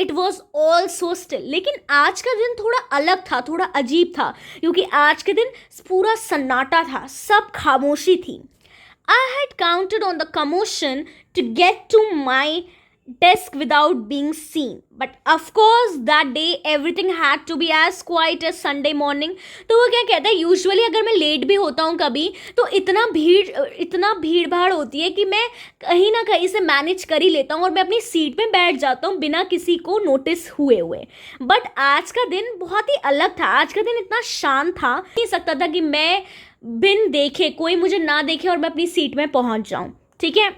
It was all so still. लेकिन आज का दिन थोड़ा अलग था, थोड़ा अजीब था, क्योंकि आज के दिन पूरा सन्नाटा था, सब खामोशी थी। I had counted on the commotion to get to my desk without being seen. But of course that day everything had to be as quiet as Sunday morning. तो वो क्या कहता है, यूजुअली अगर मैं लेट भी होता हूँ कभी तो इतना भीड़ भाड़ होती है कि मैं कहीं ना कहीं से मैनेज कर ही लेता हूँ और मैं अपनी सीट में बैठ जाता हूँ बिना किसी को नोटिस हुए। बट आज का दिन बहुत ही अलग था। आज का दिन इतना शांत था, नहीं सकता था कि मैं बिन देखे, कोई मुझे ना देखे और मैं अपनी सीट में पहुंच जाऊं। ठीक है,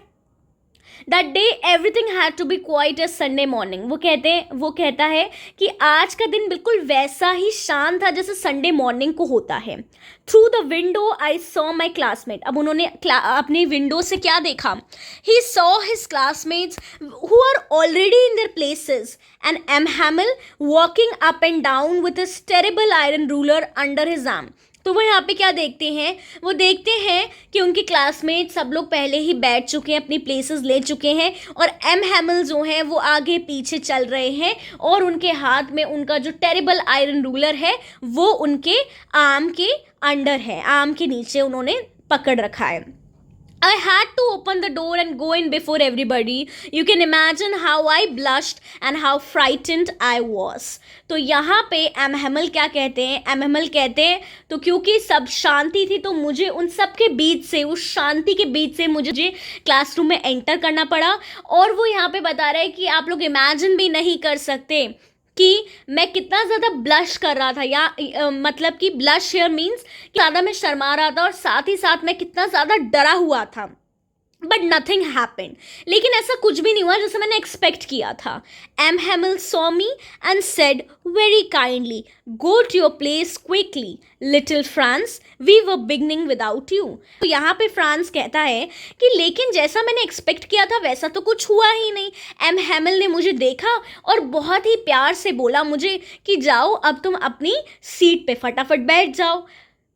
that day everything had to be quiet as Sunday morning. वो कहता है कि आज का दिन बिल्कुल वैसा ही शांत था जैसे संडे मॉर्निंग को होता है। Through the window I saw my classmate. अब उन्होंने अपने विंडो से क्या देखा? He saw his classmates who are already in their places and M Hamel walking up and down with his terrible iron ruler under his arm. तो वो यहाँ पे क्या देखते हैं? वो देखते हैं कि उनके क्लासमेट सब लोग पहले ही बैठ चुके हैं, अपनी प्लेसेस ले चुके हैं और एम हैमिल जो हैं वो आगे पीछे चल रहे हैं और उनके हाथ में उनका जो टेरेबल आयरन रूलर है वो उनके आर्म के अंडर है, आर्म के नीचे उन्होंने पकड़ रखा है। I had to open the door and go in before everybody. You can imagine how I blushed and how frightened I was. तो यहाँ पे एम हैमिल क्या कहते हैं? एम हैमिल कहते हैं तो क्योंकि सब शांति थी तो मुझे उन सब के बीच से, उस शांति के बीच से मुझे क्लासरूम में एंटर करना पड़ा। और वो यहाँ पे बता रहे हैं कि आप लोग इमेजिन भी नहीं कर सकते कि मैं कितना ज़्यादा ब्लश कर रहा था, या मतलब कि ब्लश हियर मीन्स ज़्यादा मैं शर्मा रहा था और साथ ही साथ मैं कितना ज़्यादा डरा हुआ था। But nothing happened. लेकिन ऐसा कुछ भी नहीं हुआ जैसे मैंने एक्सपेक्ट किया था। M Hamel saw me and said very kindly, go to your place quickly little Franz, we were beginning without you. तो यहाँ पे फ्रांस कहता है कि लेकिन जैसा मैंने एक्सपेक्ट किया था वैसा तो कुछ हुआ ही नहीं। एम हैमिल ने मुझे देखा और बहुत ही प्यार से बोला मुझे कि जाओ अब तुम अपनी सीट पे फटाफट बैठ जाओ।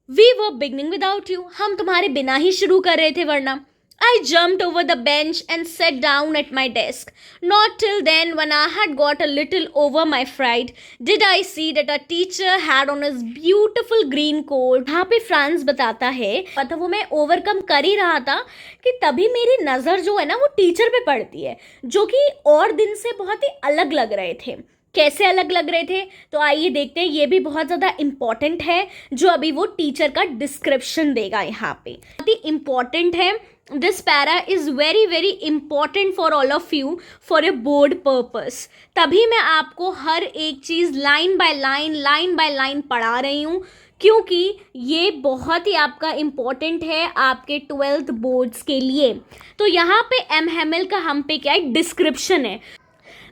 We were beginning without you, हम तुम्हारे बिना ही शुरू कर रहे थे वरना। I jumped over the bench and sat down at my desk. Not till then, when I had got a little over my fright, did I see that a teacher had on his beautiful green coat. यहाँ पे France बताता है मतलब वो मैं overcome कर ही रहा था कि तभी मेरी नज़र जो है ना वो टीचर पे पड़ती है, जो कि और दिन से बहुत ही अलग लग रहे थे। कैसे अलग लग रहे थे? तो आइए देखते हैं। ये भी बहुत ज़्यादा इम्पॉर्टेंट है जो अभी वो टीचर का डिस्क्रिप्शन देगा। यहाँ पे बहुत ही इम्पॉर्टेंट है। This para is very very important for all of you for a board purpose. तभी मैं आपको हर एक चीज़ लाइन बाय लाइन पढ़ा रही हूँ, क्योंकि ये बहुत ही आपका इम्पॉर्टेंट है आपके 12th बोर्ड्स के लिए। तो यहाँ पे एम हैमिल का हम पे क्या है? डिस्क्रिप्शन है।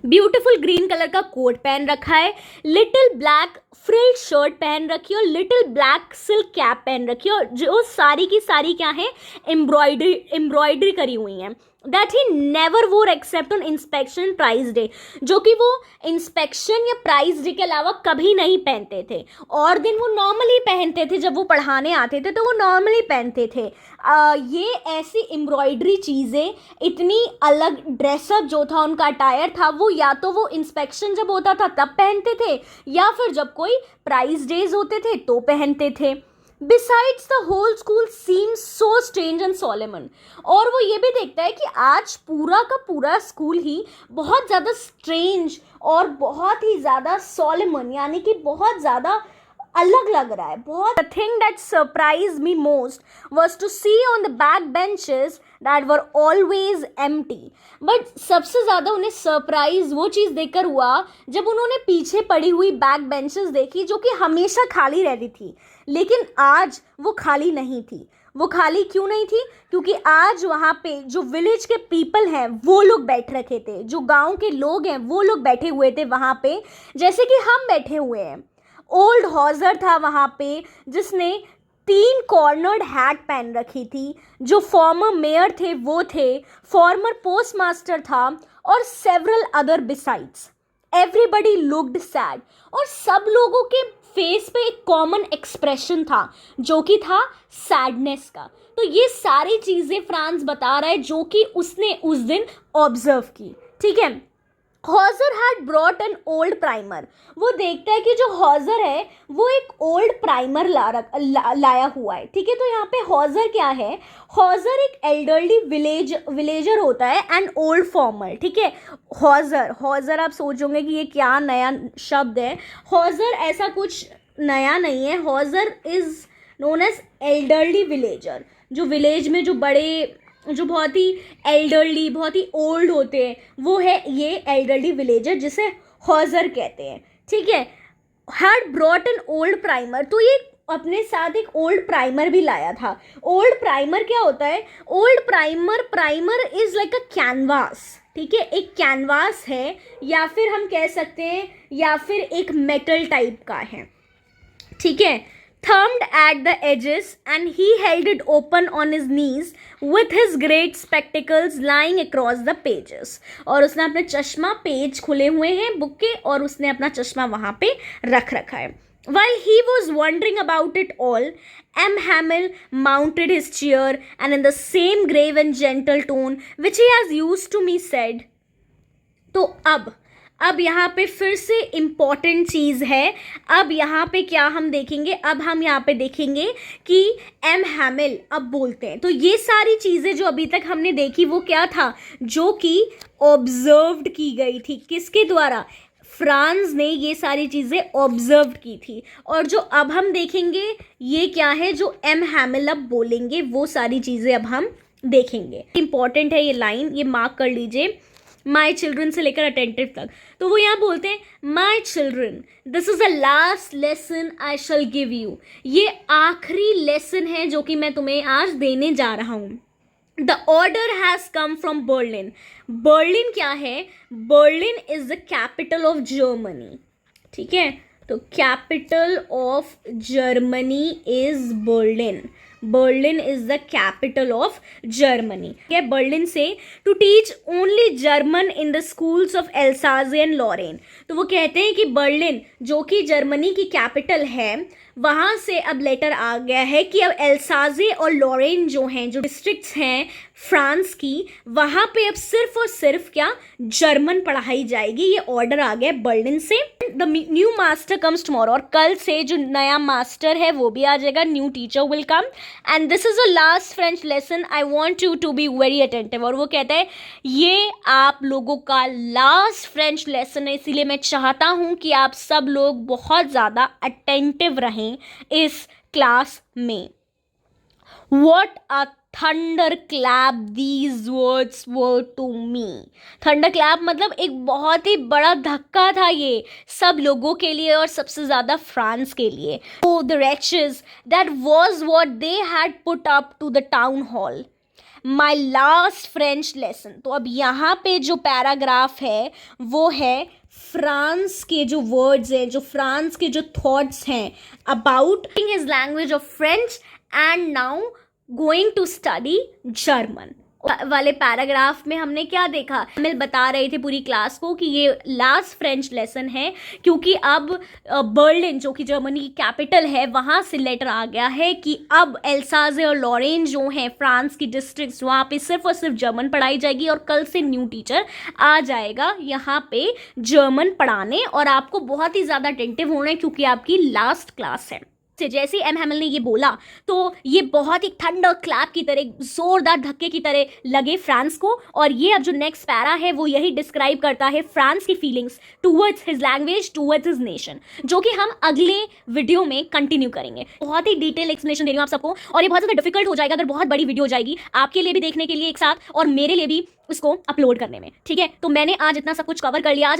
ब्यूटीफुल ग्रीन कलर का कोट पहन रखा है, लिटिल ब्लैक फ्रिल शर्ट पहन रखी है और लिटिल ब्लैक सिल्क कैप पहन रखी है और जो सारी की सारी क्या है? एम्ब्रॉयडरी करी हुई हैं। That he never wore except on inspection prize day, जो कि वो इंस्पेक्शन या प्राइज डे के अलावा कभी नहीं पहनते थे। और दिन वो नॉर्मली पहनते थे, जब वो पढ़ाने आते थे तो वो नॉर्मली पहनते थे। ये ऐसी एम्ब्रॉयडरी चीज़ें, इतनी अलग ड्रेसअप जो था उनका अटायर था, वो या तो वो इंस्पेक्शन जब होता था तब पहनते थे या फिर जब कोई प्राइज डेज होते थे तो पहनते थे। Besides, the whole school seems so strange and solemn. और वो ये भी देखता है कि आज पूरा का पूरा स्कूल ही बहुत ज़्यादा स्ट्रेंज और बहुत ही ज़्यादा solemn, यानी कि बहुत ज़्यादा अलग लग रहा है। बहुत The thing that surprised me most was to see on the back benches that were always empty. But सबसे ज़्यादा उन्हें सरप्राइज वो चीज़ देखकर हुआ जब उन्होंने पीछे पड़ी हुई बैक बेंचेस देखी जो कि हमेशा खाली रहती थी, लेकिन आज वो खाली नहीं थी। वो खाली क्यों नहीं थी? क्योंकि आज वहाँ पे जो विलेज के पीपल हैं वो लोग बैठ रखे थे, जो गांव के लोग हैं वो लोग बैठे हुए थे वहाँ पे, जैसे कि हम बैठे हुए हैं। ओल्ड हॉजर था वहाँ पे जिसने 3 कॉर्नर्ड हैट पहन रखी थी, जो फॉर्मर मेयर थे वो थे, फॉर्मर पोस्ट मास्टर था और several other besides. Everybody looked sad और सब लोगों के फेस पे एक कॉमन एक्सप्रेशन था जो कि था सैडनेस का। तो ये सारी चीज़ें फ्रांस बता रहा है जो कि उसने उस दिन ऑब्जर्व की। ठीक है, Hauser had brought an old primer, वो देखता है कि जो हॉजर है वो एक ओल्ड प्राइमर लाया हुआ है, ठीक है। तो यहाँ पे हॉजर क्या है, हॉजर एक एल्डरली विलेजर होता है एंड ओल्ड फॉर्मर, ठीक है। हॉजर आप सोचोगे कि ये क्या नया शब्द है, हॉजर ऐसा कुछ नया नहीं है, Hauser is known as elderly villager, जो विलेज में जो बड़े, जो बहुत ही एल्डरली, बहुत ही ओल्ड होते हैं, वो है ये एल्डरली विलेजर जिसे हॉजर कहते हैं, ठीक है। Had brought an old primer, तो ये अपने साथ एक ओल्ड प्राइमर भी लाया था। ओल्ड प्राइमर क्या होता है, old primer is like a canvas, ठीक है, एक कैनवास है, या फिर हम कह सकते हैं या फिर एक मेटल टाइप का है, ठीक है। Thumbed at the edges and he held it open on his knees with his great spectacles lying across the pages, और उसने अपने चश्मा, पेज खुले हुए हैं बुक के और उसने अपना चश्मा वहाँ पे रख रखा है। While he was wondering about it all, M. Hamill mounted his chair and in the same grave and gentle tone which he has used to me said, तो अब यहाँ पे फिर से इम्पॉर्टेंट चीज़ है। अब यहाँ पे क्या हम देखेंगे, अब हम यहाँ पे देखेंगे कि एम हैमिल अब बोलते हैं। तो ये सारी चीज़ें जो अभी तक हमने देखी वो क्या था, जो कि ऑब्जर्व्ड की गई थी, किसके द्वारा, फ्रांस ने ये सारी चीज़ें ऑब्जर्व की थी। और जो अब हम देखेंगे ये क्या है, जो एम हैमिल अब बोलेंगे वो सारी चीज़ें अब हम देखेंगे। इम्पॉर्टेंट है ये लाइन, ये मार्क कर लीजिए, माई चिल्ड्रन से लेकर अटेंटिव तक। तो वो यहाँ बोलते हैं my children this is the last lesson I shell give you, ये आखिरी लेसन है जो कि मैं तुम्हें आज देने जा रहा हूँ। The order has come from Berlin, Berlin क्या है, Berlin is the capital of Germany, ठीक है। तो capital of Germany is Berlin, Berlin is the capital of Germany, है बर्लिन से, to teach only German in the schools of Alsace and Lorraine. तो वो कहते हैं कि बर्लिन जो कि जर्मनी की कैपिटल है, वहाँ से अब लेटर आ गया है कि अब एल्साज़े और लॉरेन जो हैं, जो डिस्ट्रिक्ट्स हैं फ्रांस की, वहाँ पे अब सिर्फ और सिर्फ क्या, जर्मन पढ़ाई जाएगी। ये ऑर्डर आ गया बर्लिन से। The new master comes tomorrow, और कल से जो नया मास्टर है वो भी आ जाएगा, new teacher will come, and this is a last French lesson, I want you to be very attentive. और वो कहता है ये आप लोगों का लास्ट फ्रेंच लेसन है, इसीलिए मैं चाहता हूँ कि आप सब लोग बहुत ज़्यादा अटेंटिव रहें इस क्लास में। What a thunderclap these words were to me. Thunderclap मतलब एक बहुत ही बड़ा धक्का था ये सब लोगों के लिए और सबसे ज़्यादा फ्रांस के लिए। Oh, the wretches, that was what they had put up to the town hall. My last French lesson. तो अब यहाँ पे जो पैराग्राफ है वो है फ्रांस के जो वर्ड्स हैं, जो फ्रांस के जो थॉट्स हैं about his language of French and now going to study German वाले पैराग्राफ में हमने क्या देखा, हमें बता रहे थे पूरी क्लास को कि ये लास्ट फ्रेंच लेसन है, क्योंकि अब बर्लिन जो कि जर्मनी की कैपिटल है वहाँ से लेटर आ गया है कि अब एल्साज़े और लॉरेन जो हैं फ्रांस की डिस्ट्रिक्ट्स, वहाँ पे सिर्फ और सिर्फ जर्मन पढ़ाई जाएगी और कल से न्यू टीचर आ जाएगा यहाँ पे जर्मन पढ़ाने, और आपको बहुत ही ज़्यादा अटेंटिव होना है क्योंकि आपकी लास्ट क्लास है। जैसे एम हैमिल ने ये बोला तो ये बहुत ही थंडर क्लैप की तरह, जोरदार धक्के की तरह लगे फ्रांस को, और ये अब जो नेक्स्ट पैरा है वो यही डिस्क्राइब करता है फ्रांस की feelings towards his language, towards his nation, जो कि हम अगले वीडियो में कंटिन्यू करेंगे। बहुत ही डिटेल एक्सप्लेनेशन दे रही हूँ आप सबको, और ये बहुत ज़्यादा डिफिकल्ट हो जाएगा अगर बहुत बड़ी वीडियो हो जाएगी आपके लिए भी देखने के लिए एक साथ, और मेरे लिए भी इसको अपलोड करने में, ठीक है। तो मैंने आज इतना सब कुछ कवर कर लिया। आज